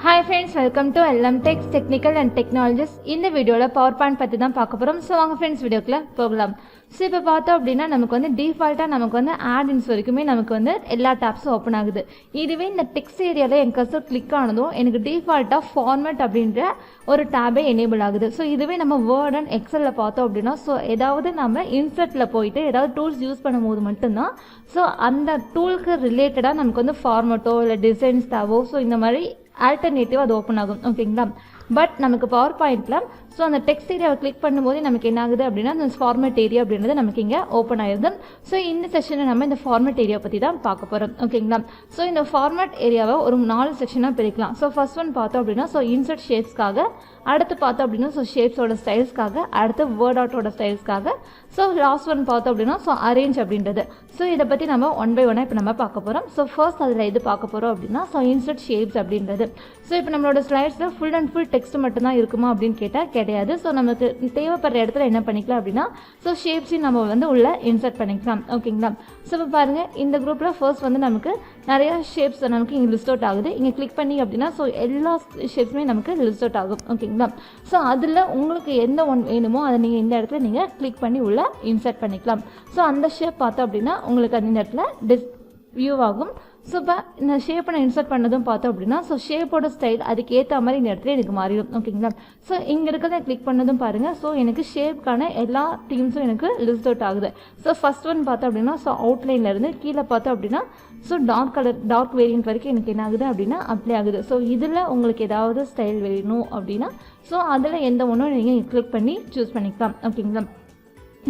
Hi friends, welcome to LM Techs Technical and Technologies. இந்த வீடியோல PowerPoint பத்தி தான் பார்க்க போறோம். சோ வாங்க फ्रेंड्स வீடியோக்குள்ள போகலாம். சோ இப்போ பார்த்தோம் அப்படினா நமக்கு வந்து டிஃபால்ட்டா நமக்கு வந்து ஆட் இன்ஸ் வரைக்குமே நமக்கு வந்து எல்லா டாப்ஸும் ஓபன் ஆகுது. இதுவே இந்த டெக்ஸ்ட் ஏரியால என் கர்சர் கிளிக் ஆனதும் எனக்கு டிஃபால்ட்டா ஃபார்மட் அப்படிங்கற ஒரு டாபே எனேபிள் ஆகுது. சோ இதுவே நம்ம வேர்ட் அண்ட் எக்ஸல்ல பார்த்தோம் அப்படினா சோ ஏதாவது நம்ம இன்சர்ட்ல போயிட்டு ஏதாவது டூல்ஸ் யூஸ் பண்ணும்போது மட்டும் தான் சோ அந்த டூலுக்கு ரிலேட்டடா நமக்கு வந்து ஃபார்மட்டோ இல்ல டிசைன்ஸ் டாவோ சோ இந்த மாதிரி ஆல்டர்னேட்டிவ் அது ஓப்பன் ஆகும் ஓகேங்களா பட் நமக்கு பவர் பாயிண்ட்ல ஸோ அந்த டெக்ஸ்ட் ஏரியாவை கிளிக் பண்ணும்போது நமக்கு என்ன ஆகுது அப்படின்னா அந்த ஃபார்மேட் ஏரியா அப்படின்றது நமக்கு இங்கே ஓப்பன் ஆயிருது ஸோ இந்த செஷனில் நம்ம இந்த ஃபார்மேட் ஏரியா பற்றி தான் பார்க்க போகிறோம் ஓகேங்களா ஸோ இந்த ஃபார்மேட் ஏரியாவை ஒரு 4 செக்ஷனாக பிரிக்கலாம் ஸோ ஃபர்ஸ்ட் ஒன் பார்த்தோம் அப்படின்னா ஸோ இன்சர்ட் ஷேப்ஸ்க்காக அடுத்து பார்த்தோம் அப்படின்னா ஸோ ஷேப்ஸோட ஸ்டைல்ஸ்க்காக அடுத்து வேர்ட் அவுட்டோட ஸ்டைல்ஸ்க்காக ஸோ லாஸ்ட் ஒன் பார்த்தோம் அப்படின்னா ஸோ அரேஞ்ச் அப்படின்றது ஸோ இதை பற்றி நம்ம 1 by 1 இப்போ நம்ம பார்க்க போகிறோம் ஸோ ஃபர்ஸ்ட் அதில் இது பார்க்க போகிறோம் அப்படின்னா ஸோ இன்சர்ட் ஷேப்ஸ் அப்படின்றது ஸோ இப்போ நம்மளோட ஸ்லைட்ஸில் ஃபுல் அண்ட் ஃபுல் டெக்ஸ்ட் மட்டும்தான் இருக்குமா அப்படின்னு கேட்டால் கிடையாது ஸோ நமக்கு தேவைப்படுற இடத்துல என்ன பண்ணிக்கலாம் அப்படின்னா ஸோ ஷேப்ஸையும் நம்ம வந்து உள்ள இன்சர்ட் பண்ணிக்கலாம் ஓகேங்களா ஸோ இப்போ பாருங்கள் இந்த குரூப்பில் ஃபர்ஸ்ட் வந்து நமக்கு நிறைய ஷேப்ஸ் நமக்கு இங்கே லிஸ்ட் அவுட் ஆகுது இங்கே கிளிக் பண்ணி அப்படின்னா ஸோ எல்லா ஷேப்ஸுமே நமக்கு லிஸ்ட் அவுட் ஆகும் ஓகேங்களா ஸோ அதில் உங்களுக்கு எந்த ஒன் வேணுமோ அதை நீங்கள் இந்த இடத்துல நீங்கள் கிளிக் பண்ணி உள்ள இன்சர்ட் பண்ணிக்கலாம் ஸோ அந்த ஷேப் பார்த்தோம் அப்படின்னா உங்களுக்கு அந்த இடத்துல வியூ ஆகும் ஸோ இப்போ இந்த ஷேப்பை நான் இன்சர்ட் பண்ணதும் பார்த்தோம் அப்படின்னா ஸோ ஷேப்போட ஸ்டைல் அதுக்கு ஏற்ற மாதிரி இந்த இடத்துல எனக்கு மாறிடும் ஓகேங்களா ஸோ இங்கே இருக்கிறத கிளிக் பண்ணதும் பாருங்கள் ஸோ எனக்கு ஷேப்க்கான எல்லா தீம்ஸும் எனக்கு லிஸ்ட் அவுட் ஆகுது ஸோ ஃபர்ஸ்ட் ஒன் பார்த்தோம் அப்படின்னா ஸோ அவுட்லைனில் இருந்து கீழே பார்த்தோம் அப்படின்னா ஸோ டார்க் வேரியன்ட் வரைக்கும் எனக்கு என்ன ஆகுது அப்படின்னா அப்ளை ஆகுது ஸோ இதில் உங்களுக்கு ஏதாவது ஸ்டைல் வேணும் அப்படின்னா ஸோ அதில் எந்த ஒன்றும் நீங்கள் கிளிக் பண்ணி சூஸ் பண்ணிக்கலாம் ஓகேங்களா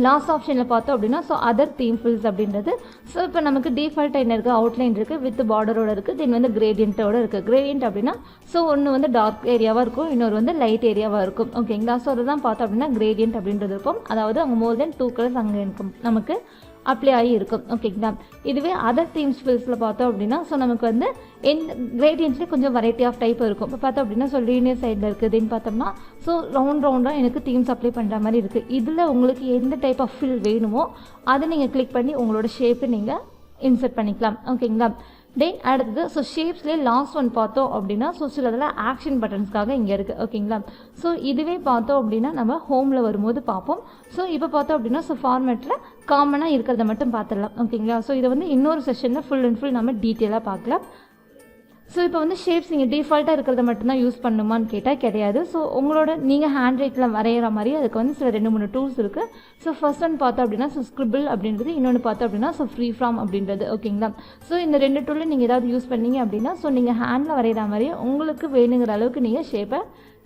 லாஸ்ட் ஆப்ஷனில் பார்த்தோம் அப்படின்னா ஸோ அதர் தீம் ஃபில்ஸ் அப்படின்றது ஸோ இப்போ நமக்கு டிஃபால்ட்டாக என்ன இருக்குது அவுட்லைன் இருக்குது வித் பார்டரோட இருக்குது தென் வந்து கிரேடியன்ட்டோட இருக்குது கிரேடியன்ட் அப்படின்னா ஸோ ஒன்று வந்து டார்க் ஏரியாவாக இருக்கும் இன்னொரு வந்து லைட் ஏரியாவாக இருக்கும் ஓகேங்களா ஸோ அதை தான் பார்த்தோம் அப்படின்னா கிரேடியன்ட் அப்படின்றது இருக்கும் அதாவது அங்கே மோர் தென் 2 கலர்ஸ் அங்கே இருக்கும் நமக்கு அப்ளை ஆகி இருக்கும் ஓகேங்களா இதுவே அதர் தீம்ஸ் ஃபில்ஸில் பார்த்தோம் அப்படின்னா ஸோ நமக்கு வந்து எந்த கிரேடியன்ட்லேயே கொஞ்சம் வெரைட்டி ஆஃப் டைப் இருக்கும் இப்போ பார்த்தோம் அப்படின்னா ஸோ லீனியர் சைடில் இருக்குதுன்னு பார்த்தோம்னா ஸோ ரவுண்டாக எனக்கு தீம்ஸ் அப்ளை பண்ணுற மாதிரி இருக்குது இதில் உங்களுக்கு எந்த டைப் ஆஃப் ஃபில் வேணுமோ அதை நீங்கள் கிளிக் பண்ணி உங்களோட ஷேப்பை நீங்கள் இன்சர்ட் பண்ணிக்கலாம் ஓகேங்களா தென் அடுத்தது ஸோ ஷேப்ஸ்லேயே லாஸ்ட் ஒன் பார்த்தோம் அப்படின்னா ஸோ சிலதில் ஆக்ஷன் பட்டன்ஸ்க்காக இங்கே இருக்குது ஓகேங்களா ஸோ இதுவே பார்த்தோம் அப்படின்னா நம்ம ஹோமில் வரும்போது பார்ப்போம் ஸோ இப்போ பார்த்தோம் அப்படின்னா ஸோ ஃபார்மேட்டில் காமனாக இருக்கிறத மட்டும் பார்த்துடலாம் ஓகேங்களா ஸோ இதை வந்து இன்னொரு செஷனில் ஃபுல் அண்ட் ஃபுல் நம்ம டீட்டெயிலாக பார்க்கலாம் ஸோ இப்போ வந்து ஷேப்ஸ் நீங்கள் டிஃபால்ட்டாக இருக்கிறத மட்டும்தான் யூஸ் பண்ணணுமான்னு கேட்டால் கிடையாது ஸோ உங்களோட நீங்கள் ஹேண்ட் ரைட்டில் வரைகிற மாதிரி அதுக்கு வந்து சில 2-3 டூல்ஸ் இருக்குது ஸோ ஃபர்ஸ்ட் ஒன் பார்த்தோம் அப்படின்னா ஸோ ஸ்கிரிபிள் அப்படின்றது இன்னொன்று பார்த்தோம் அப்படின்னா ஸோ ஃப்ரீ ஃப்ராம் அப்படின்றது ஓகேங்களா ஸோ இந்த 2 டூலில் நீங்கள் ஏதாவது யூஸ் பண்ணீங்க அப்படின்னா ஸோ நீங்கள் ஹேண்டில் வரைகிற மாதிரி உங்களுக்கு வேணுங்கிற அளவுக்கு நீங்கள் ஷேப்பை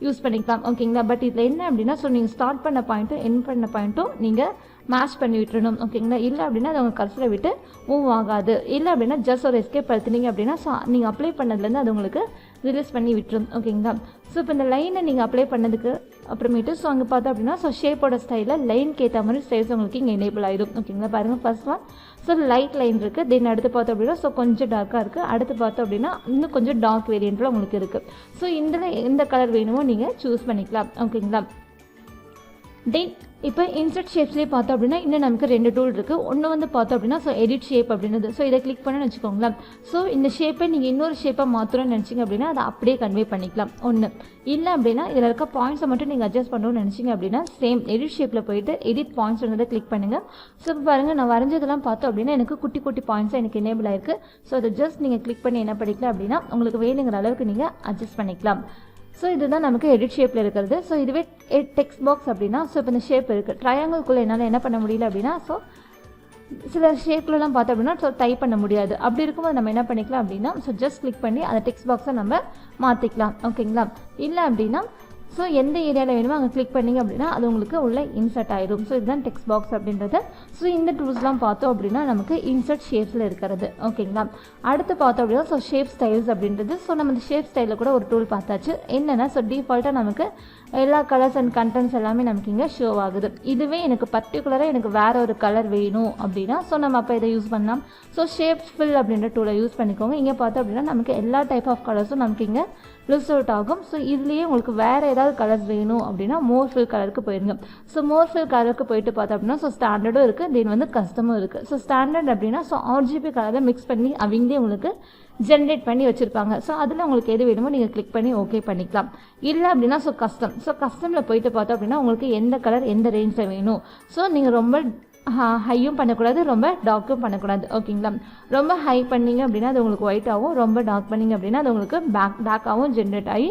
யூஸ் பண்ணிக்கலாம் ஓகேங்களா பட் இதில் என்ன அப்படின்னா ஸோ நீங்கள் ஸ்டார்ட் பண்ண பாயிண்ட்டும் எண்ட் பண்ண பாயிண்ட்டும் நீங்கள் மேட்ச் பண்ணி விட்டுறணும் ஓகேங்களா இல்லை அப்படின்னா அது உங்கள் கர்சரை விட்டு மூவ் ஆகாது இல்லை அப்படின்னா ஜஸ்ட் ஒரு எஸ்கேப் படுத்துனீங்க அப்படின்னா ஸோ நீங்கள் அப்ளை பண்ணதுலேருந்து அது உங்களுக்கு ரிலீஸ் பண்ணி விட்டுரும் ஓகேங்களா ஸோ இப்போ இந்த லைனை நீங்கள் அப்ளை பண்ணதுக்கு அப்புறமேட்டு ஸோ அங்கே பார்த்தோம் அப்படின்னா ஸோ ஷேப்போட ஸ்டைலில் லைனுக்கு ஏற்ற மாதிரி ஸ்டைல்ஸ் உங்களுக்கு இங்கே எனேபிள் ஆகிடும் ஓகேங்களா பாருங்கள் first one so light line இருக்குது தென் அடுத்து பார்த்தோம் அப்படின்னா ஸோ கொஞ்சம் டார்க்காக இருக்குது அடுத்து பார்த்தோம் அப்படின்னா இன்னும் கொஞ்சம் டார்க் வேரியண்ட்டில் உங்களுக்கு இருக்குது ஸோ இதில் எந்த கலர் வேணுமோ நீங்கள் சூஸ் பண்ணிக்கலாம் ஓகேங்களா தென் இப்போ இன்சர்ட் ஷேப்ஸ்லேயே பார்த்தோம் அப்படின்னா இன்னும் நமக்கு 2 டூல் இருக்குது ஒன்று வந்து பார்த்தோம் அப்படின்னா ஸோ எடிட் ஷேப் அப்படின்றது ஸோ இதை கிளிக் பண்ணணும்னு வச்சுக்கோங்களேன் ஸோ இந்த ஷேப்பை நீங்கள் இன்னொரு ஷேப்பை மாற்றணும்னு நினச்சிங்க அப்படின்னா அதை அப்படியே கன்வே பண்ணிக்கலாம் ஒன்று இல்லை அப்படின்னா இதில் இருக்க பாயிண்ட்ஸை மட்டும் நீங்கள் அட்ஜஸ்ட் பண்ணணும்னு நினச்சிங்க அப்படின்னா சேம் எடிட் ஷேப்பில் போயிட்டு எடிட் பாயிண்ட்ஸ் வந்து கிளிக் பண்ணுங்கள் ஸோ இப்போ பாருங்கள் நான் வரைஞ்சதெல்லாம் பார்த்தோம் அப்படின்னா எனக்கு குட்டி குட்டி பாயிண்ட்ஸாக எனக்கு எனேபிள் ஆயிருக்கு ஸோ அதை ஜஸ்ட் நீங்கள் கிளிக் பண்ணி என்ன பண்ணிக்கலாம் அப்படின்னா உங்களுக்கு வேணுங்கிற அளவுக்கு நீங்கள் அட்ஜஸ்ட் பண்ணிக்கலாம் ஸோ இதுதான் நமக்கு எடிட் ஷேப்பில் இருக்கிறது ஸோ இதுவே டெக்ஸ்ட் பாக்ஸ் அப்படின்னா ஸோ இப்போ இந்த ஷேப் இருக்குது ட்ரையாங்கிள்குள்ளே என்னால் என்ன பண்ண முடியல அப்படின்னா ஸோ சில ஷேப்லலாம் பார்த்தோம் அப்படின்னா ஸோ டைப் பண்ண முடியாது அப்படி இருக்கும்போது நம்ம என்ன பண்ணிக்கலாம் அப்படின்னா ஸோ ஜஸ்ட் கிளிக் பண்ணி அந்த டெக்ஸ்ட் பாக்ஸை நம்ம மாற்றிக்கலாம் ஓகேங்களா இல்லை அப்படின்னா ஸோ எந்த ஏரியாவில் வேணுமோ அங்கே கிளிக் பண்ணிங்க அப்படின்னா அது உங்களுக்கு உள்ள இன்சர்ட் ஆயிடும் ஸோ இதுதான் டெக்ஸ்ட் பாக்ஸ் அப்படின்றது ஸோ இந்த டூல்ஸ்லாம் பார்த்தோம் அப்படின்னா நமக்கு இன்சர்ட் ஷேப்ஸில் இருக்கிறது ஓகேங்களா அடுத்து பார்த்தோம் அப்படின்னா ஸோ ஷேப் ஸ்டைல்ஸ் அப்படின்றது ஸோ நம்ம இந்த ஷேப் ஸ்டைலில் கூட ஒரு டூல் பார்த்தாச்சு என்னென்னா ஸோ டிஃபால்ட்டாக நமக்கு எல்லா கலர்ஸ் அண்ட் கண்டென்ட்ஸ் எல்லாமே நமக்கு இங்கே ஷோ ஆகுது இதுவே எனக்கு பர்டிகுலராக எனக்கு வேறு ஒரு கலர் வேணும் அப்படின்னா ஸோ நம்ம அப்போ இதை யூஸ் பண்ணலாம் ஸோ ஷேப்ஸ் ஃபில் அப்படின்ற டூலை யூஸ் பண்ணிக்கோங்க இங்கே பார்த்தோம் அப்படின்னா நமக்கு எல்லா டைப் ஆஃப் கலர்ஸும் நமக்கு இங்கே லிஸ்ட் அவுட் ஆகும் ஸோ இதுலேயே உங்களுக்கு வேறு ஏதாவது கலர்ஸ் வேணும் அப்படின்னா மோர் ஃபில் கலருக்கு போயிருங்க ஸோ மோர் ஃபில் கலருக்கு போயிட்டு பார்த்தோம் அப்படின்னா ஸோ ஸ்டாண்டர்டும் இருக்குது தென் வந்து கஸ்டமும் இருக்குது ஸோ ஸ்டாண்டர்ட் அப்படின்னா ஸோ RGB கலரை மிக்ஸ் பண்ணி அவங்களே உங்களுக்கு ஜென்ரேட் பண்ணி வச்சுருப்பாங்க. ஸோ அதில் உங்களுக்கு எது வேணுமோ நீங்கள் கிளிக் பண்ணி ஓகே பண்ணிக்கலாம். இல்லை அப்படின்னா கஸ்டமில் போயிட்டு பார்த்தோம் அப்படின்னா உங்களுக்கு எந்த கலர் எந்த ரேஞ்சில் வேணும். ஸோ நீங்கள் ரொம்ப ஹையும் பண்ணக்கூடாது, ரொம்ப டார்க்கும் பண்ணக்கூடாது. ஓகேங்களா? ரொம்ப ஹை பண்ணிங்க அப்படின்னா அது உங்களுக்கு ஒயிட் ஆகும், ரொம்ப டார்க் பண்ணிங்க அப்படின்னா அது உங்களுக்கு பிளாக்காகவும் ஜென்ரேட் ஆகி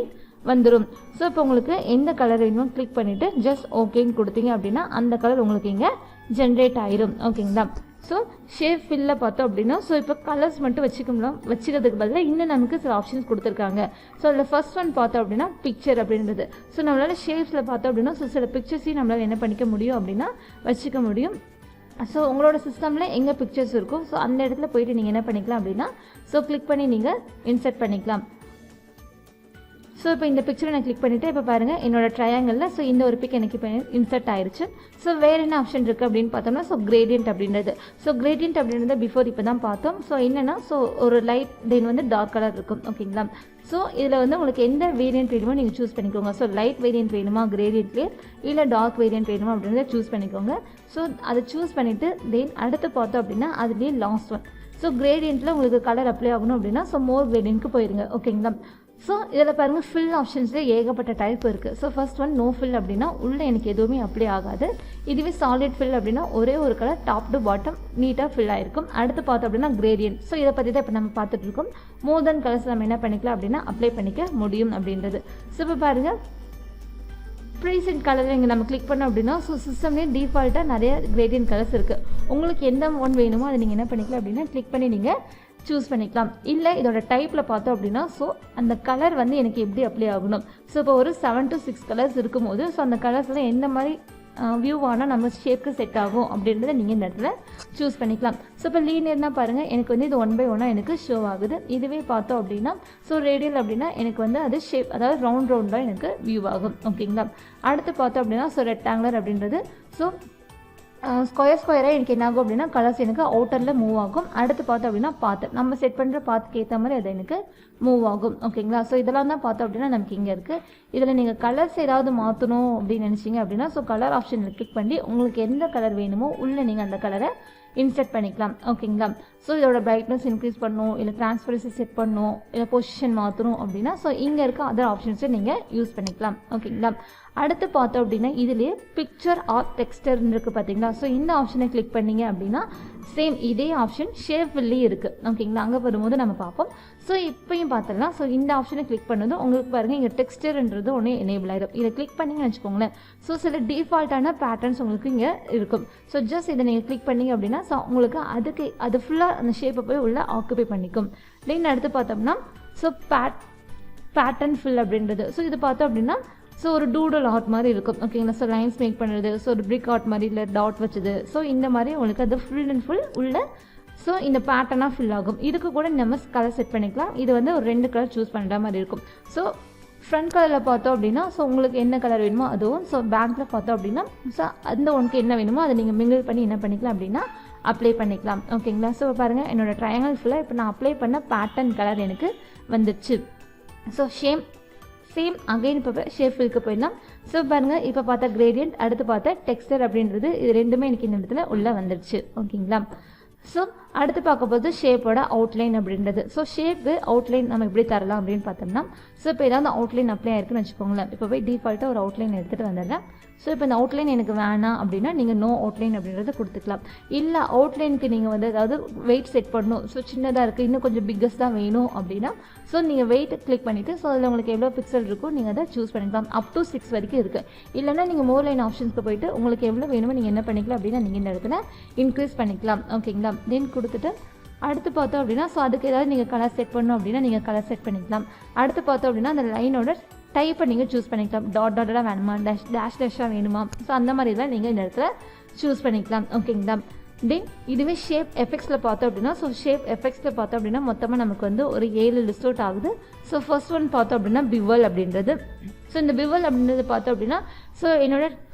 வந்துடும். ஸோ இப்போ உங்களுக்கு எந்த கலர் வேணுமோ கிளிக் பண்ணிவிட்டு ஜஸ்ட் ஓகேன்னு கொடுத்தீங்க அப்படின்னா அந்த கலர் உங்களுக்கு இங்கே ஜென்ரேட் ஆயிரும். ஓகேங்களா? ஸோ ஷேப் ஃபில்லில் பார்த்தோம் அப்படின்னா இப்போ கலர்ஸ் மட்டும் வச்சுக்கிறதுக்கு பதிலாக இன்னும் நமக்கு சில ஆப்ஷன்ஸ் கொடுத்துருக்காங்க. ஸோ அதில் ஃபர்ஸ்ட் ஒன் பார்த்தோம் அப்படின்னா பிக்சர் அப்படின்றது. ஸோ நம்மளால் ஷேப்ஸில் பார்த்தோம் அப்படின்னா சில பிக்சர்ஸையும் நம்மளால் என்ன பண்ணிக்க முடியும் அப்படின்னா வச்சுக்க முடியும். ஸோ உங்களோட சிஸ்டமில் எங்கே பிக்சர்ஸ் இருக்கும் ஸோ அந்த இடத்துல போயிட்டு நீங்கள் என்ன பண்ணிக்கலாம் அப்படின்னா கிளிக் பண்ணி நீங்கள் இன்சர்ட் பண்ணிக்கலாம். ஸோ இப்போ இந்த பிக்சரை நான் கிளிக் பண்ணிவிட்டு இப்போ பாருங்கள் என்னோட ட்ரையாங்கிளில் இந்த ஒரு பிக் எனக்கு இப்போ இன்சர்ட் ஆயிடுச்சு. ஸோ வேறு என்ன ஆப்ஷன் இருக்குது அப்படின்னு பார்த்தோம்னா கிரேடியன்ட் அப்படின்றது. கிரேடியன்ட் அப்படின்றத பிஃபோர் இப்போ தான் பார்த்தோம். என்னென்னா ஒரு லைட் தென் டார்க் கலர் இருக்கும். ஓகேங்களா? இதில் உங்களுக்கு எந்த வேரியன்ட் வேணுமோ நீங்கள் சூஸ் பண்ணிக்கோங்க. லைட் வேரியன்ட் வேணுமா கிரேடியன்ட்லேயே, இல்லை டார்க் வேரியன்ட் வேணுமா அப்படின்றத சூஸ் பண்ணிக்கோங்க. அதை சூஸ் பண்ணிவிட்டு தென் அடுத்து பார்த்தோம் அப்படின்னா அதுலேயே லாஸ்ட் ஒன். கிரேடியன்ட்டில் உங்களுக்கு கலர் அப்ளை ஆகணும் அப்படின்னா மோர் கிரேடியன்ட்க்கு போயிருங்க. ஓகேங்களா? இதில் பாருங்கள் ஃபில் ஆப்ஷன்ஸில் ஏகப்பட்ட டைப் இருக்குது. ஃபர்ஸ்ட் ஒன் நோ ஃபில் அப்படின்னா உள்ளே எனக்கு எதுவுமே அப்ளை ஆகாது. இதுவே சாலிட் ஃபில் அப்படின்னா ஒரே ஒரு கலர் டாப் டு பாட்டம் நீட்டாக ஃபில் ஆகிருக்கும். அடுத்து பார்த்தோம் அப்படின்னா கிரேடியன்ட். இதை பற்றி தான் இப்போ நம்ம பார்த்துட்டு இருக்கோம். மோர் தென் கலர்ஸ் நம்ம என்ன பண்ணிக்கலாம் அப்படின்னா அப்ளை பண்ணிக்க முடியும் அப்படின்றது. இப்போ பாருங்கள் ப்ரீசெட் கலரில் இங்கே நம்ம கிளிக் பண்ணோம் அப்படின்னா சிஸ்டம்லேயே டிஃபால்ட்டாக நிறைய கிரேடியன்ட் கலர்ஸ் இருக்குது. உங்களுக்கு எந்த ஒன் வேணுமோ அதை நீங்கள் என்ன பண்ணிக்கலாம் அப்படின்னா கிளிக் பண்ணி நீங்கள் சூஸ் பண்ணிக்கலாம். இல்லை இதோட டைப்பில் பார்த்தோம் அப்படின்னா அந்த கலர் எனக்கு எப்படி அப்ளை ஆகணும். இப்போ ஒரு 7 to 6 கலர்ஸ் இருக்கும்போது அந்த கலர்ஸ்லாம் எந்த மாதிரி வியூவானால் நம்ம ஷேப்க்கு செட் ஆகும் அப்படின்றத நீங்கள் இந்த இடத்துல சூஸ் பண்ணிக்கலாம். இப்போ லீனியர்னால் பாருங்கள் எனக்கு இது 1 by 1 எனக்கு ஷோ ஆகுது. இதுவே பார்த்தோம் அப்படின்னா ரேடியல் அப்படின்னா எனக்கு அது ஷேப் அதாவது ரவுண்டாக எனக்கு வியூ ஆகும். ஓகேங்களா? அடுத்து பார்த்தோம் அப்படின்னா ரெக்டாங்குலர் அப்படின்றது ஸ்கொயராக எனக்கு என்ன ஆகும் அப்படின்னா கலர்ஸ் எனக்கு அவுட்டரில் மூவ் ஆகும். அடுத்து பார்த்தோம் அப்படின்னா பாத்து நம்ம செட் பண்ணுற பாத்துக்கு ஏற்ற மாதிரி அது எனக்கு மூவ் ஆகும். ஓகேங்களா? இதெல்லாம் தான் பார்த்தோம் அப்படின்னா நமக்கு இங்கே இருக்குது. இதில் நீங்கள் கலர்ஸ் ஏதாவது மாற்றணும் அப்படின்னு நினச்சிங்க அப்படின்னா கலர் ஆப்ஷனில் கிளிக் பண்ணி உங்களுக்கு எந்த கலர் வேணுமோ உள்ளே நீங்கள் அந்த கலரை இன்சர்ட் பண்ணிக்கலாம். ஓகேங்களா? இதோட பிரைட்னஸ் இன்க்ரீஸ் பண்ணணும், இல்லை ட்ரான்ஸ்பரன்சி செட் பண்ணணும், இல்லை பொசிஷன் மாற்றணும் அப்படின்னா இங்கே இருக்க அதர் ஆப்ஷன்ஸை நீங்கள் யூஸ் பண்ணிக்கலாம். ஓகேங்களா? அடுத்து பார்த்தோம் அப்படின்னா இதுலேயே பிக்சர் ஆர் டெக்ஸ்டர்னு இருக்குது பார்த்தீங்களா? இந்த ஆப்ஷனை கிளிக் பண்ணிங்க அப்படின்னா சேம் இதே ஆப்ஷன் ஷேப் ஃபில்லையும் இருக்குது. ஓகேங்களா? அங்கே வரும்போது நம்ம பார்ப்போம். இப்போயும் பார்த்துடலாம். இந்த ஆப்ஷனை கிளிக் பண்ணது உங்களுக்கு பாருங்கள் இங்கே டெக்ஸ்டர்ன்றது ஒன்று எனேபிள் ஆகிடும். இதை கிளிக் பண்ணிங்கன்னு வச்சுக்கோங்களேன் சில டிஃபால்ட்டான பேட்டர்ன்ஸ் உங்களுக்கு இங்கே இருக்கும். ஜஸ்ட் இதை நீங்கள் கிளிக் பண்ணிங்க அப்படின்னா உங்களுக்கு அது ஃபுல்லாக அந்த ஷேப்பை போய் உள்ள ஆக்குபை பண்ணிக்கும். தென் அடுத்து பார்த்தோம்னா பேட்டர்ன் ஃபில் அப்படின்றது. இது பார்த்தோம் அப்படின்னா ஒரு டூடல் ஆர்ட் மாதிரி இருக்கும். ஓகேங்களா? லைன்ஸ் மேக் பண்ணுறது, ஒரு பிரிக் ஆர்ட் மாதிரி, இல்லை டாட் வச்சது. இந்த மாதிரி உங்களுக்கு அது ஃபுல் அண்ட் ஃபுல் உள்ள இந்த பேட்டர்னாக ஃபில் ஆகும். இதுக்கு கூட நம்ம கலர் செட் பண்ணிக்கலாம். இது ஒரு 2 கலர் சூஸ் பண்ணுற மாதிரி இருக்கும். ஃப்ரண்ட் கலரில் பார்த்தோம் அப்படின்னா உங்களுக்கு என்ன கலர் வேணுமோ அதுவும். பேக்கில் பார்த்தோம் அப்படின்னா அந்த ஒன்றுக்கு என்ன வேணுமோ அதை நீங்கள் மிங்கிள் பண்ணி என்ன பண்ணிக்கலாம் அப்படின்னா அப்ளை பண்ணிக்கலாம். ஓகேங்களா? பாருங்கள் என்னோடய ட்ரையாங்கிள் ஃபுல்லாக இப்போ நான் அப்ளை பண்ண பேட்டர்ன் கலர் எனக்கு வந்துடுச்சு. சேம் அகைன் இப்போ ஷேப் ஃபில்க்கு போயிடலாம். பாருங்கள் இப்போ பார்த்தா கிரேடியன்ட், அடுத்து பார்த்தா டெக்ஸ்டர் அப்படின்றது இது ரெண்டுமே எனக்கு இந்த இடத்துல உள்ளே வந்துடுச்சு. ஓகேங்களா? அடுத்து பார்க்க போது ஷேப்போட அவுட்லைன் அப்படின்றது. ஷேப்பு அவுட்லைன் நம்ம எப்படி தரலாம் அப்படின்னு பார்த்தோம்னா இப்போ ஏதாவது அவுட்லைன் அப்ளை ஆயிருக்குன்னு வச்சுக்கோங்களேன். இப்போ போய் டிஃபால்ட்டாக ஒரு அவுட்லைன் எடுத்துகிட்டு வந்துடுறேன். இப்போ இந்த அவுட்லைன் எனக்கு வேணாம் அப்படின்னா நீங்கள் நோ அவுட்லைன் அப்படின்றத கொடுத்துக்கலாம். இல்லை அவுட்லைனுக்கு நீங்கள் ஏதாவது வெயிட் செட் பண்ணணும், சின்னதாக இருக்குது இன்னும் கொஞ்சம் பிக்கஸ்டாக வேணும் அப்படின்னா நீங்கள் வெயிட் கிளிக் பண்ணிவிட்டு அதில் உங்களுக்கு எவ்வளோ பிக்சல் இருக்கோ நீங்கள் அதை சூஸ் பண்ணிக்கலாம். அப் டு 6 வரைக்கும் இருக்குது. இல்லைனா நீங்கள் மோர் லைன் ஆப்ஷன்ஸ்க்கு போயிட்டு உங்களுக்கு எவ்வளோ வேணுமோ நீங்கள் என்ன பண்ணிக்கலாம் அப்படின்னா நீங்கள் இந்த இடத்துல இன்க்ரீஸ் பண்ணிக்கலாம். ஓகேங்களா? தென் கொடுத்துட்டு அடுத்து பார்த்தோம் அப்படின்னா அதுக்கு ஏதாவது நீங்கள் கலர் செட் பண்ணணும் அப்படின்னா நீங்கள் கலர் செட் பண்ணிக்கலாம். அடுத்து பார்த்தோம் அப்படின்னா அந்த லைனோட டைப்பை நீங்கள் சூஸ் பண்ணிக்கலாம். டாட்டாக வேணுமா, டேஷாக வேணுமா, அந்த மாதிரி தான் நீங்கள் இந்த இடத்துல சூஸ் பண்ணிக்கலாம். ஓகேங்களா? தென் இதுவே ஷேப் எஃபெக்ட்ஸில் பார்த்தோம் அப்படின்னா ஷேப் எஃபெக்ட்ஸில் பார்த்தோம் அப்படின்னா மொத்தமாக நமக்கு ஒரு 7 லிஸ்ட் அவுட் ஆகுது. ஃபர்ஸ்ட் ஒன் பார்த்தோம் அப்படின்னா பிவல் அப்படின்றது. இந்த பிவல் அப்படின்றது பார்த்தோம் அப்படின்னா என்னோட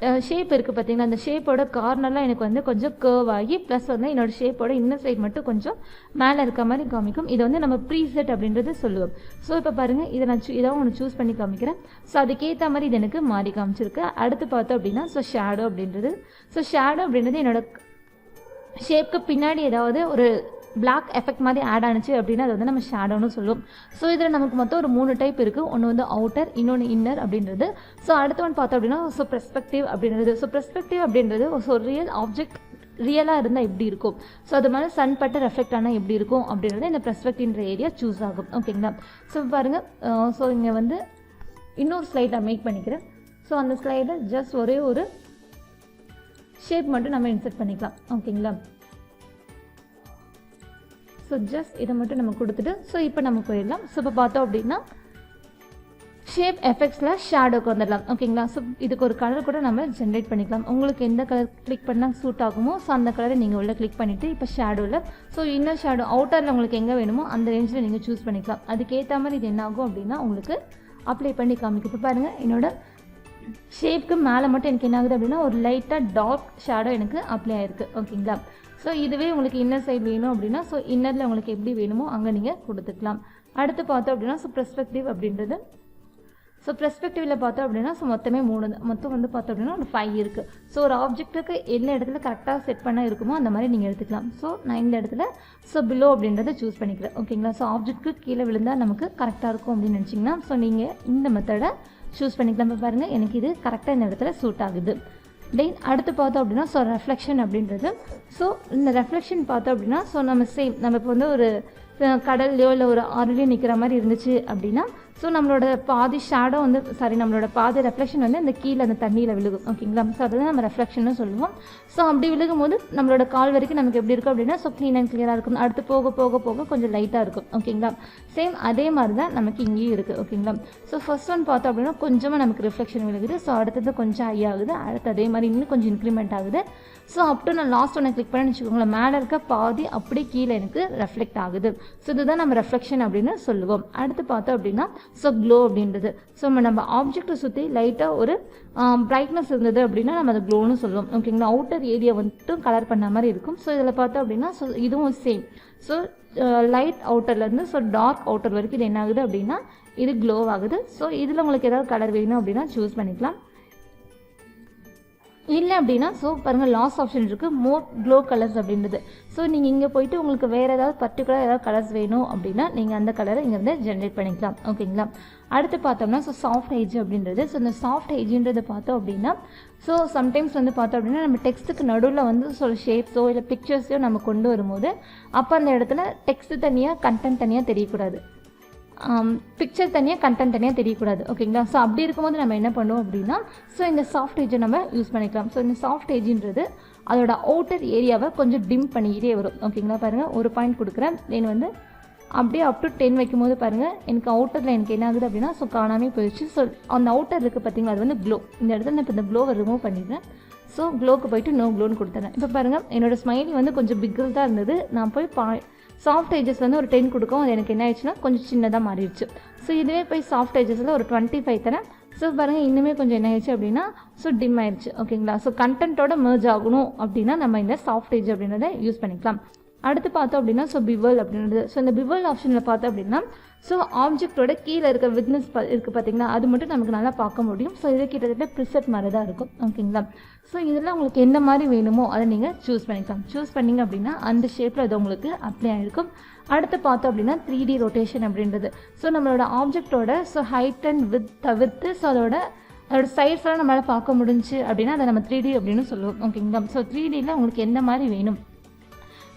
ஷேப் இருக்குது பார்த்தீங்கன்னா அந்த ஷேப்போட கார்னர்லாம் எனக்கு கொஞ்சம் கர்வ் ஆகி ப்ளஸ் என்னோட ஷேப்போட இன்னர் சைட் மட்டும் கொஞ்சம் மேலே இருக்க மாதிரி காமிக்கும். இதை நம்ம ப்ரீசெட் அப்படின்றது சொல்லுவோம். இப்போ பாருங்கள் இதை நான் இதாக ஒன்று சூஸ் பண்ணி காமிக்கிறேன். அதுக்கேற்ற மாதிரி இது எனக்கு மாறி காமிச்சிருக்கு. அடுத்து பார்த்தோம் அப்படின்னா ஷேடோ அப்படின்றது. ஷேடோ அப்படின்றது என்னோட ஷேப்க்கு பின்னாடி ஏதாவது ஒரு பிளாக் எஃபெக்ட் மாதிரி ஆட் ஆனிச்சு அப்படின்னா அது வந்து நம்ம ஷேடோன்னு சொல்லுவோம். ஸோ இதில் நமக்கு மொத்தம் ஒரு 3 டைப் இருக்குது. ஒன்று வந்து அவுட்டர், இன்னொன்று இன்னர் அப்படின்றது. ஸோ அடுத்த ஒன்று பார்த்தோம் அப்படின்னா ஸோ பெர்ஸ்பெக்டிவ் அப்படின்றது. ஸோ பெர்ஸ்பெக்டிவ் அப்படின்றது ஸோ ரியல் ஆப்ஜெக்ட் ரியலாக இருந்தால் எப்படி இருக்கும், ஸோ அது மாதிரி சன் பட்டு ரெஃப்ளெக்ட் ஆனால் எப்படி இருக்கும் அப்படின்றது இந்த பெர்ஸ்பெக்டிவ்ன்ற ஏரியா சூஸ் ஆகும். ஓகேங்களா. ஸோ பாருங்கள், ஸோ இங்கே வந்து இன்னொரு ஸ்லைட் நான் மேக் பண்ணிக்கிறேன். ஸோ அந்த ஸ்லைடில் ஜஸ்ட் ஒரே ஒரு ஷேப் மட்டும் நம்ம இன்சர்ட் பண்ணிக்கலாம். ஓகேங்களா. ஸோ ஜஸ்ட் இதை மட்டும் நம்ம கொடுத்துட்டு ஸோ இப்போ நம்ம போயிடலாம். ஸோ இப்போ பார்த்தோம் அப்படின்னா ஷேப் எஃபெக்ட்ஸில் ஷேடோக்கு வந்துடலாம். ஓகேங்களா. ஸோ இதுக்கு ஒரு கலர் கூட நம்ம ஜென்ரேட் பண்ணிக்கலாம். உங்களுக்கு எந்த கலர் கிளிக் பண்ணால் சூட் ஆகுமோ ஸோ அந்த கலரை நீங்கள் உள்ள கிளிக் பண்ணிவிட்டு இப்போ ஷேடோவில் ஸோ இன்னர் ஷேடோ அவுட்டரில் உங்களுக்கு எங்கே வேணுமோ அந்த ரேஞ்சில் நீங்கள் சூஸ் பண்ணிக்கலாம். அதுக்கேற்ற மாதிரி இது என்ன ஆகும் அப்படின்னா உங்களுக்கு அப்ளை பண்ணி காமிக்கும். இப்போ பாருங்கள், என்னோட ஷேப்க்கு மேலே மட்டும் எனக்கு என்ன ஆகுது அப்படின்னா ஒரு லைட்டாக டார்க் ஷேடோ எனக்கு அப்ளை ஆகிருக்கு. ஓகேங்களா. ஸோ இதுவே உங்களுக்கு இன்னர் சைடு வேணும் அப்படின்னா ஸோ இன்னரில் உங்களுக்கு எப்படி வேணுமோ அங்கே நீங்கள் கொடுத்துக்கலாம். அடுத்து பார்த்தோம் அப்படின்னா ஸோ பெர்ஸ்பெக்டிவ் அப்படின்றது. ஸோ பெர்ஸ்பெக்டிவில் பார்த்தோம் அப்படின்னா ஸோ மொத்தமே 3 மொத்தம் வந்து பார்த்தோம் அப்படின்னா ஒரு 5 இருக்குது. ஸோ ஒரு ஆப்ஜெக்ட்டுக்கு என்ன இடத்துல கரெக்டாக செட் பண்ண இருக்குமோ அந்த மாதிரி நீங்கள் எடுத்துக்கலாம். ஸோ நான் இந்த இடத்துல ஸோ பிலோ அப்படின்றத சூஸ் பண்ணிக்கிறேன். ஓகேங்களா. ஸோ ஆப்ஜெக்ட்டுக்கு கீழே விழுந்தால் நமக்கு கரெக்டாக இருக்கும் அப்படின்னு நினச்சிங்கன்னா ஸோ நீங்கள் இந்த மெத்தடை சூஸ் பண்ணிக்கலாம். இப்போ பாருங்கள், எனக்கு இது கரெக்டாக இந்த இடத்துல சூட் ஆகுது. தென் அடுத்து பார்த்தோம் அப்படின்னா ஸோ ரெஃப்ளெக்ஷன் அப்படின்றது. ஸோ இந்த ரெஃப்ளெக்ஷன் பார்த்தோம் அப்படின்னா ஸோ நம்ம இப்போ வந்து ஒரு கடல்லையோ இல்லை ஒரு ஆறுலையோ நிற்கிற மாதிரி இருந்துச்சு அப்படின்னா ஸோ நம்மளோட பாதி ஷேடோ வந்து நம்மளோட பாதி ரெஃப்ளெக்ஷன் வந்து அந்த கீழே அந்த தண்ணியில் விழுகும். ஓகேங்களா. ஸோ அதுதான் நம்ம ரெஃப்ளெக்ஷன்னு சொல்லுவோம். ஸோ அப்படி விழுகும் போது நம்மளோட கால் வரைக்கும் நமக்கு எப்படி இருக்கும் அப்படின்னா ஸோ க்ளீன் அண்ட் கிளியராக இருக்கும். அடுத்து போக போக போக கொஞ்சம் லைட்டாக இருக்கும். ஓகேங்களா. சேம் அதே மாதிரி தான் நமக்கு இங்கேயும் இருக்குது. ஓகேங்களா. ஸோ ஃபர்ஸ்ட் ஒன் பார்த்தோம் அப்படின்னா கொஞ்சமாக நமக்கு ரிஃப்ளெக்ஷன் விழுகுது. ஸோ அடுத்தது கொஞ்சம் ஹை ஆகுது. அடுத்து அதே மாதிரி இன்னும் கொஞ்சம் இன்க்ரிமெண்ட் ஆகுது. ஸோ அப்டு நான் லாஸ்ட் ஒன்று கிளிக் பண்ணி வச்சுக்கோங்களேன், மேலே இருக்க பாதி அப்படி கீழே எனக்கு ரெஃப்ளெக்ட் ஆகுது. ஸோ இதுதான் நம்ம ரெஃப்ளெக்ஷன் அப்படின்னு சொல்லுவோம். அடுத்து பார்த்தோம் அப்படின்னா ஸோ க்ளோ அப்படின்றது. ஸோ நம்ம ஆப்ஜெக்டை சுற்றி லைட்டாக ஒரு பிரைட்னஸ் இருந்தது அப்படின்னா நம்ம அதை க்ளோன்னு சொல்லுவோம். ஓகேங்களா. அவுட்டர் ஏரியா வந்துட்டு கலர் பண்ண மாதிரி இருக்கும். ஸோ இதில் பார்த்தோம் அப்படின்னா ஸோ இதுவும் சேம். ஸோ லைட் அவுட்டர்லேருந்து ஸோ டார்க் அவுட்டர் வரைக்கும் இது என்ன ஆகுது அப்படின்னா இது க்ளோ ஆகுது. ஸோ இதில் உங்களுக்கு ஏதாவது கலர் வேணும் அப்படின்னா சூஸ் பண்ணிக்கலாம். இல்லை அப்படின்னா ஸோ பாருங்கள், லாஸ்ட் ஆப்ஷன் இருக்குது மோர் க்ளோ கலர்ஸ் அப்படின்றது. ஸோ நீங்கள் இங்கே போயிட்டு உங்களுக்கு வேறு ஏதாவது பர்டிகுலர் ஏதாவது கலர்ஸ் வேணும் அப்படின்னா நீங்கள் அந்த கலரை இங்கேருந்து ஜென்ரேட் பண்ணிக்கலாம். ஓகேங்களா. அடுத்து பார்த்தோம்னா ஸோ சாஃப்ட் ஏஜ் அப்படின்றது. ஸோ இந்த சாஃப்ட் ஏஜ்ன்றது பார்த்தோம் அப்படின்னா ஸோ சம்டைம்ஸ் வந்து பார்த்தோம் அப்படின்னா நம்ம டெக்ஸ்ட்டுக்கு நடுவில் வந்து ஸோ ஷேப்ஸோ இல்லை பிக்சர்ஸோ நம்ம கொண்டு வரும்போது அப்போ அந்த இடத்துல டெக்ஸ்ட்டு தனியாக கண்டென்ட் தனியாக தெரியக்கூடாது, பிக்சர் தனியாக கண்டென்ட் தனியாக தெரியக்கூடாது. ஓகேங்களா. ஸோ அப்படி இருக்கும்போது நம்ம என்ன பண்ணுவோம் அப்படின்னா ஸோ இந்த சாஃப்ட் ஏஜை நம்ம யூஸ் பண்ணிக்கலாம். ஸோ இந்த சாஃப்ட் ஏஜ்ன்றது அதோட அவுட்டர் ஏரியாவை கொஞ்சம் டிம் பண்ணிக்கிட்டே வரும். ஓகேங்களா. பாருங்கள், ஒரு பாயிண்ட் கொடுக்குறேன். தென் வந்து அப்படியே அப் டு 10 வைக்கும்போது பாருங்கள் எனக்கு அவுட்டரில் எனக்கு என்ன ஆகுது அப்படின்னா ஸோ காணாமே போயிடுச்சு. ஸோ அந்த அவுட்டர் இருக்குது பார்த்தீங்களா, அது வந்து க்ளோ. இந்த இடத்துல நான் இப்போ இந்த க்ளோவை ரிமூவ் பண்ணிடுறேன். ஸோ க்ளோக்கு போயிட்டு நோ க்ளோன்னு கொடுத்துறேன். இப்போ பாருங்கள், என்னோடய ஸ்மைலி வந்து கொஞ்சம் பிக்கில் தான் இருந்தது. நான் போய் சாஃப்ட் ஏஜஸ் வந்து ஒரு 10 கொடுக்கும். அது எனக்கு என்ன ஆயிடுச்சுன்னா கொஞ்சம் சின்னதாக மாறிடுச்சு. ஸோ இதுவே போய் சாஃப்ட் ஏஜஸில் ஒரு 25 தரேன். ஸோ பாருங்கள், இன்னுமே கொஞ்சம் என்ன ஆயிடுச்சு அப்படின்னா ஸோ டிம் ஆயிடுச்சு. ஓகேங்களா. ஸோ கண்டென்ட்டோட மெர்ஜ் ஆகணும் அப்படின்னா நம்ம இந்த சாஃப்ட் ஏஜ் அப்படின்றத யூஸ் பண்ணிக்கலாம். அடுத்து பார்த்தோம் அப்படின்னா ஸோ பிவல் அப்படின்றது. ஸோ இந்த பிவல் ஆப்ஷனில் பார்த்தோம் அப்படின்னா ஸோ ஆப்ஜெக்டோட கீழே இருக்க விட்னஸ் இருக்குது பார்த்தீங்களா, அது மட்டும் நமக்கு நல்லா பார்க்க முடியும். ஸோ இது கிட்டத்தட்ட ப்ரிசெட் மாதிரி தான் இருக்கும். ஓகேங்களா. ஸோ இதில் உங்களுக்கு எந்த மாதிரி வேணுமோ அதை நீங்கள் சூஸ் பண்ணிக்கலாம். சூஸ் பண்ணிங்க அப்படின்னா அந்த ஷேப்பில் அது உங்களுக்கு அப்ளை ஆகிருக்கும். அடுத்து பார்த்தோம் அப்படின்னா 3D ரொட்டேஷன் அப்படின்றது. ஸோ நம்மளோட ஆப்ஜெக்டோட ஸோ ஹைட் அண்ட் வித் தவிர்த்து ஸோ அதோட சைட்ஸ்லாம் நம்மளால் பார்க்க முடிஞ்சு அப்படின்னா அதை நம்ம 3D அப்படின்னு சொல்லுவோம். ஓகேங்களா. ஸோ 3Dயில் உங்களுக்கு எந்த மாதிரி வேணும்,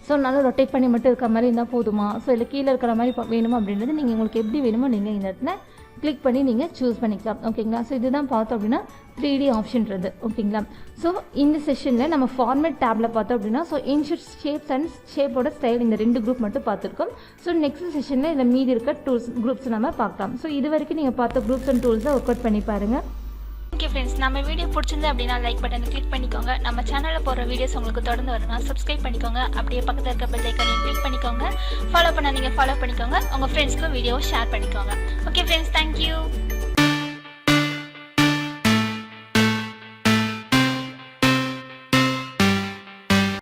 ஸோ நல்லா ரொட்டேட் பண்ணி மட்டும் இருக்கிற மாதிரி இருந்தால் போதுமா, ஸோ இல்லை கீழே இருக்கிற மாதிரி வேணுமா அப்படின்றது நீங்கள் உங்களுக்கு எப்படி வேணுமோ நீங்கள் இந்த இடத்துல கிளிக் பண்ணி நீங்கள் சூஸ் பண்ணிக்கலாம். ஓகேங்களா. ஸோ இதுதான் பார்த்தோம் அப்படின்னா 3D ஆப்ஷன்றது. ஓகேங்களா. ஸோ இந்த செஷனில் நம்ம ஃபார்மேட் டேப்பில் பார்த்தோம் அப்படின்னா ஸோ இன்ஷர்ட் ஷேப்ஸ் அண்ட் ஷேப்போட ஸ்டைல் இந்த 2 குரூப் மட்டும் பார்த்துருக்கோம். ஸோ நெக்ஸ்ட் செஷனில் இதில் மீதி இருக்க டூல்ஸ் குரூப்ஸ் நம்ம பார்க்கலாம். ஸோ இது வரைக்கும் நீங்கள் பார்த்த குரூப்ஸ் அண்ட் டூல்ஸை ஒர்க் அவுட் பண்ணி பாருங்கள். ஓகே ஃப்ரெண்ட்ஸ், நம்ம வீடியோ பிடிச்சிருந்து அப்படின்னா லைக் பட்டனை கிளிக் பண்ணிக்கோங்க. நம்ம சேனலில் போகிற வீடியோஸ் உங்களுக்கு தொடர்ந்து வரணும்னா சப்ஸ்கிரைப் பண்ணிக்கோங்க. அப்படியே பக்கத்தில் இருக்க பெல் ஐக்கானையும் கிளிக் பண்ணிக்கோங்க. ஃபாலோ பண்ண நீங்கள் ஃபாலோ பண்ணிக்கோங்க. உங்கள் ஃப்ரெண்ட்ஸ்க்கும் வீடியோவை ஷேர் பண்ணிக்கோங்க. Okay friends, thank you.